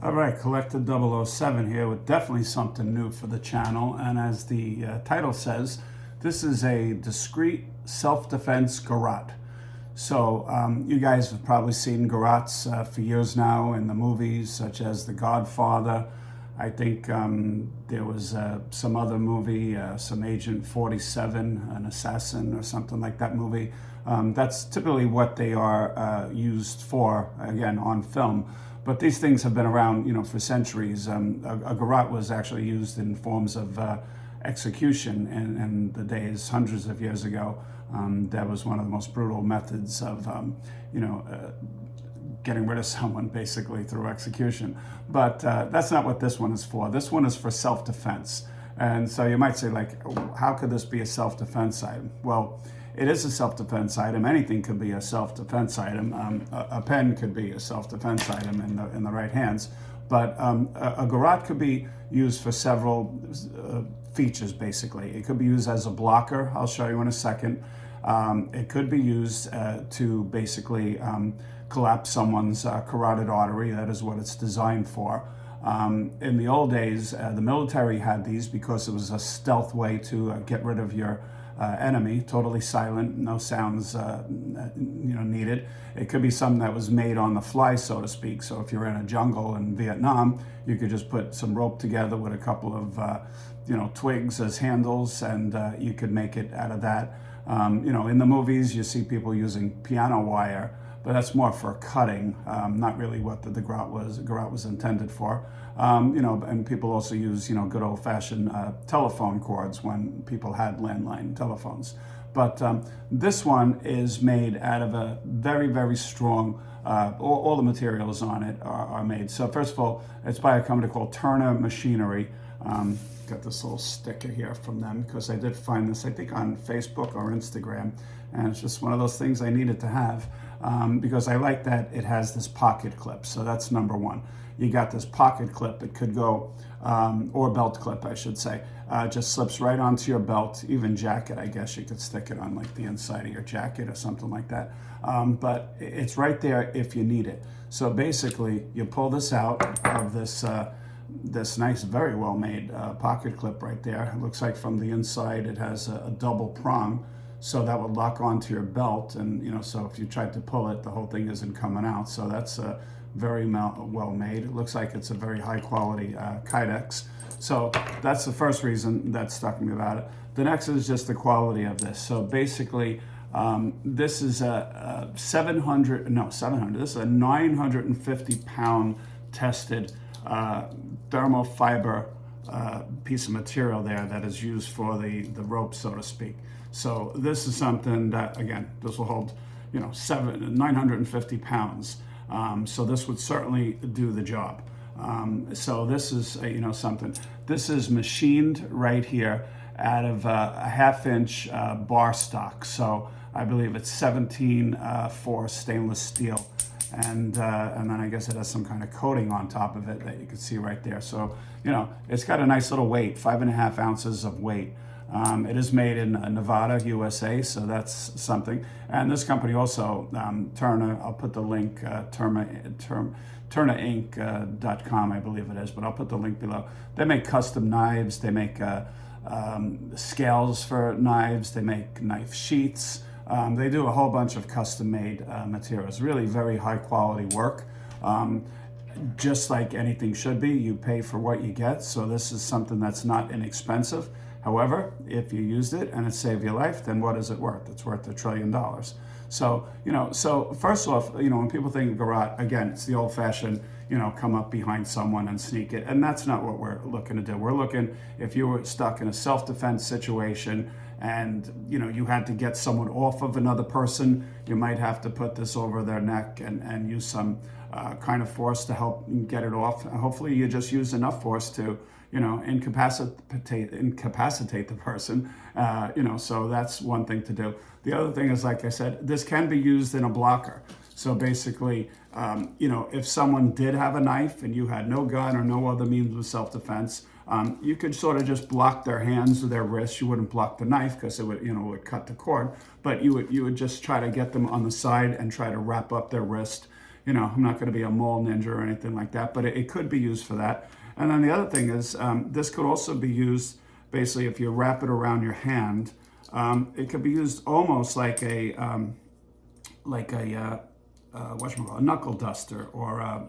All right, Collector 007 here with definitely something new for the channel. And as the title says, this is a discreet self-defense garrote. So you guys have probably seen garrotes for years now in the movies, such as The Godfather. I think there was some other movie, some Agent 47, an assassin or something like that movie. That's typically what they are used for, again, on film. But these things have been around, for centuries. A garrote was actually used in forms of execution in the days, hundreds of years ago. That was one of the most brutal methods of, getting rid of someone basically through execution. But that's not what this one is for. This one is for self-defense. And so you might say, like, how could this be a self-defense item? Well, it is a self-defense item. Anything could be a self-defense item. A pen could be a self-defense item in the right hands. But a garrote could be used for several features, basically. It could be used as a blocker. I'll show you in a second. It could be used to basically collapse someone's carotid artery. That is what it's designed for. In the old days, the military had these because it was a stealth way to get rid of your enemy, totally silent, no sounds needed. It could be something that was made on the fly, so to speak. So if you're in a jungle in Vietnam, you could just put some rope together with a couple of twigs as handles, and you could make it out of that. In the movies, you see people using piano wire, but that's more for cutting, not really what the garrote was intended for. And people also use, good old-fashioned telephone cords when people had landline telephones. But this one is made out of a very, very strong, all the materials on it are made. So first of all, it's by a company called Turner Machinery. Got this little sticker here from them because I did find this, I think, on Facebook or Instagram, and it's just one of those things I needed to have because I like that it has this pocket clip. So that's number one. You got this pocket clip. It could go, or belt clip, I should say, just slips right onto your belt, even jacket. I guess you could stick it on like the inside of your jacket or something like that. But it's right there if you need it. So basically, you pull this out of this nice, very well made pocket clip right there. It looks like from the inside it has a double prong, so that would lock onto your belt, and so if you tried to pull it, the whole thing isn't coming out. So that's very well made. It looks like it's a very high quality Kydex. So that's the first reason that struck me about it. The next is just the quality of this. So basically, this is a 700. This is a 950 pound tested thermal fiber piece of material there that is used for the rope, so to speak. So this is something that, again, this will hold 950 pounds. So this would certainly do the job. So this is something. This is machined right here out of a 1/2 inch bar stock. So I believe it's 17/4 stainless steel. And then I guess it has some kind of coating on top of it that you can see right there. So, it's got a nice little weight, 5.5 ounces of weight. It is made in Nevada, USA, so that's something. And this company also, Turner, I'll put the link, TurnerInc.com, I believe it is, but I'll put the link below. They make custom knives, they make scales for knives, they make knife sheaths. They do a whole bunch of custom-made materials, really very high-quality work. Just like anything should be, you pay for what you get, so this is something that's not inexpensive. However, if you used it and it saved your life, then what is it worth? It's worth $1 trillion. So, so first off, when people think of garrote, again, it's the old-fashioned, come up behind someone and sneak it, and that's not what we're looking to do. We're looking, if you were stuck in a self-defense situation, and you had to get someone off of another person, you might have to put this over their neck and use some kind of force to help get it off. Hopefully you just use enough force to incapacitate the person. So that's one thing to do. The other thing is, like I said, this can be used in a blocker. So basically, if someone did have a knife and you had no gun or no other means of self-defense, you could sort of just block their hands or their wrists. You wouldn't block the knife because it would, would cut the cord. But you would just try to get them on the side and try to wrap up their wrist, I'm not going to be a mall ninja or anything like that, but it could be used for that. And then the other thing is, this could also be used, basically, if you wrap it around your hand, it could be used almost like a knuckle duster, or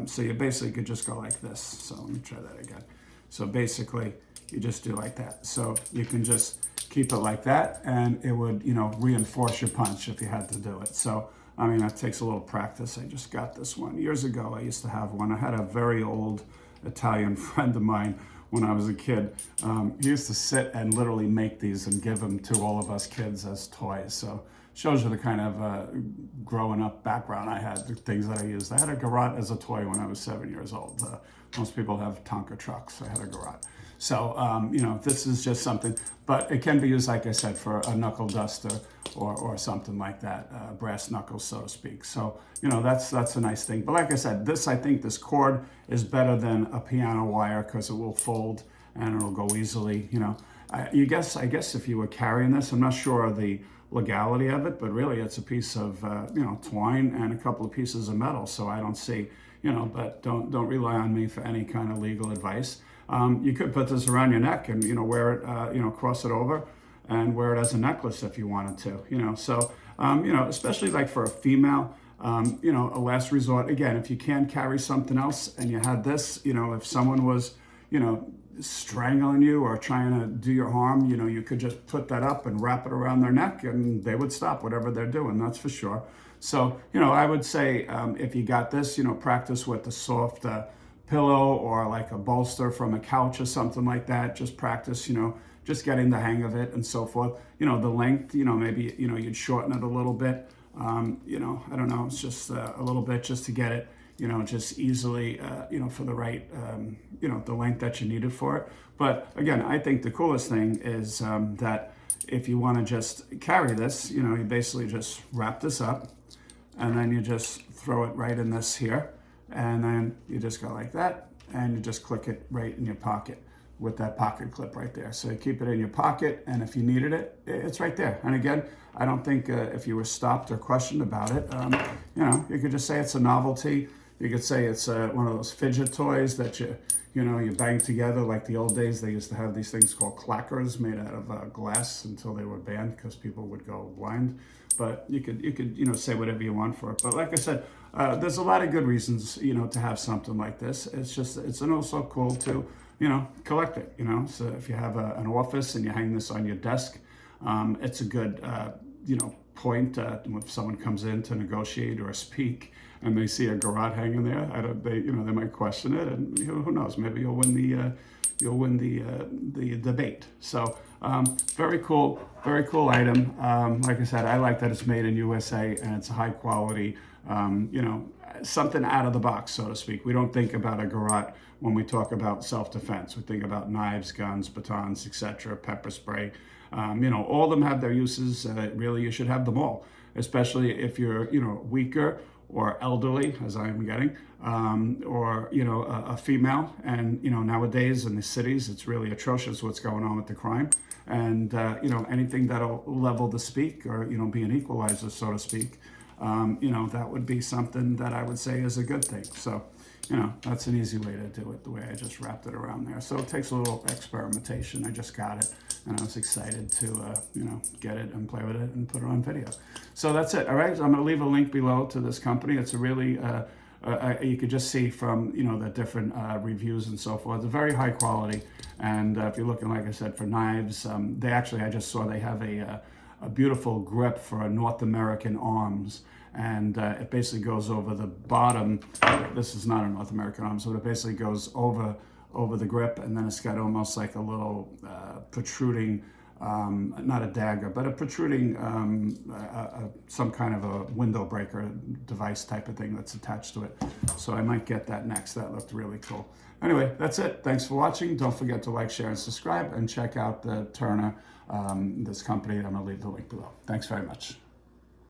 so you basically could just go like this. So let me try that again. So basically, you just do like that. So you can just keep it like that, and it would, reinforce your punch if you had to do it. So, I mean, that takes a little practice. I just got this one. Years ago, I used to have one. I had a very old Italian friend of mine when I was a kid. He used to sit and literally make these and give them to all of us kids as toys. So shows you the kind of growing up background I had, the things that I used. I had a garrote as a toy when I was 7 years old. Most people have Tonka trucks. I had a garrote. So, this is just something, but it can be used, like I said, for a knuckle duster or something like that, brass knuckles, so to speak. So, that's a nice thing. But like I said, I think this cord is better than a piano wire because it will fold and it'll go easily, I guess if you were carrying this, I'm not sure of the legality of it, but really it's a piece of, twine and a couple of pieces of metal. So I don't see, but don't rely on me for any kind of legal advice. You could put this around your neck and, wear it, cross it over and wear it as a necklace if you wanted to, So, especially like for a female, a last resort, again, if you can carry something else and you had this, if someone was, strangling you or trying to do your harm, you could just put that up and wrap it around their neck and they would stop whatever they're doing, that's for sure. So, I would say if you got this, practice with the soft pillow or like a bolster from a couch or something like that. Just practice, just getting the hang of it and so forth. The length, maybe, you'd shorten it a little bit. I don't know, it's just a little bit just to get it, just easily, for the right, the length that you needed for it. But again, I think the coolest thing is that if you want to just carry this, you basically just wrap this up and then you just throw it right in this here. And then you just go like that, and you just click it right in your pocket with that pocket clip right there. So you keep it in your pocket, and if you needed it, it's right there. And again, I don't think if you were stopped or questioned about it, you could just say it's a novelty. You could say it's one of those fidget toys that you bang together. Like the old days, they used to have these things called clackers made out of glass until they were banned because people would go blind. But you could say whatever you want for it. But like I said, there's a lot of good reasons, to have something like this. It's also cool to, collect it, So if you have an office and you hang this on your desk, it's a good, point if someone comes in to negotiate or speak and they see a garrote hanging there. They might question it, and who knows? Maybe you'll win the debate. So very cool item. Like I said, I like that it's made in USA and it's high quality. Something out of the box, so to speak. We don't think about a garrote when we talk about self-defense. We think about knives, guns, batons, etc., pepper spray. All of them have their uses. Really, you should have them all, especially if you're, weaker or elderly, as I am getting, or, a female. And, nowadays in the cities, it's really atrocious what's going on with the crime. And, anything that'll level the speak or, be an equalizer, so to speak, that would be something that I would say is a good thing. So, that's an easy way to do it, the way I just wrapped it around there. So it takes a little experimentation. I just got it, and I was excited to, get it and play with it and put it on video. So that's it, all right? So I'm gonna leave a link below to this company. It's a really, you could just see from, the different reviews and so forth. It's very high quality. And if you're looking, like I said, for knives, I just saw they have a beautiful grip for North American arms. And it basically goes over the bottom. This is not a North American arm, so it basically goes over the grip, and then it's got almost like a little protruding, not a dagger, but a protruding, some kind of a window breaker device type of thing that's attached to it. So I might get that next. That looked really cool. Anyway, that's it. Thanks for watching. Don't forget to like, share, and subscribe, and check out the Turner, this company. I'm going to leave the link below. Thanks very much.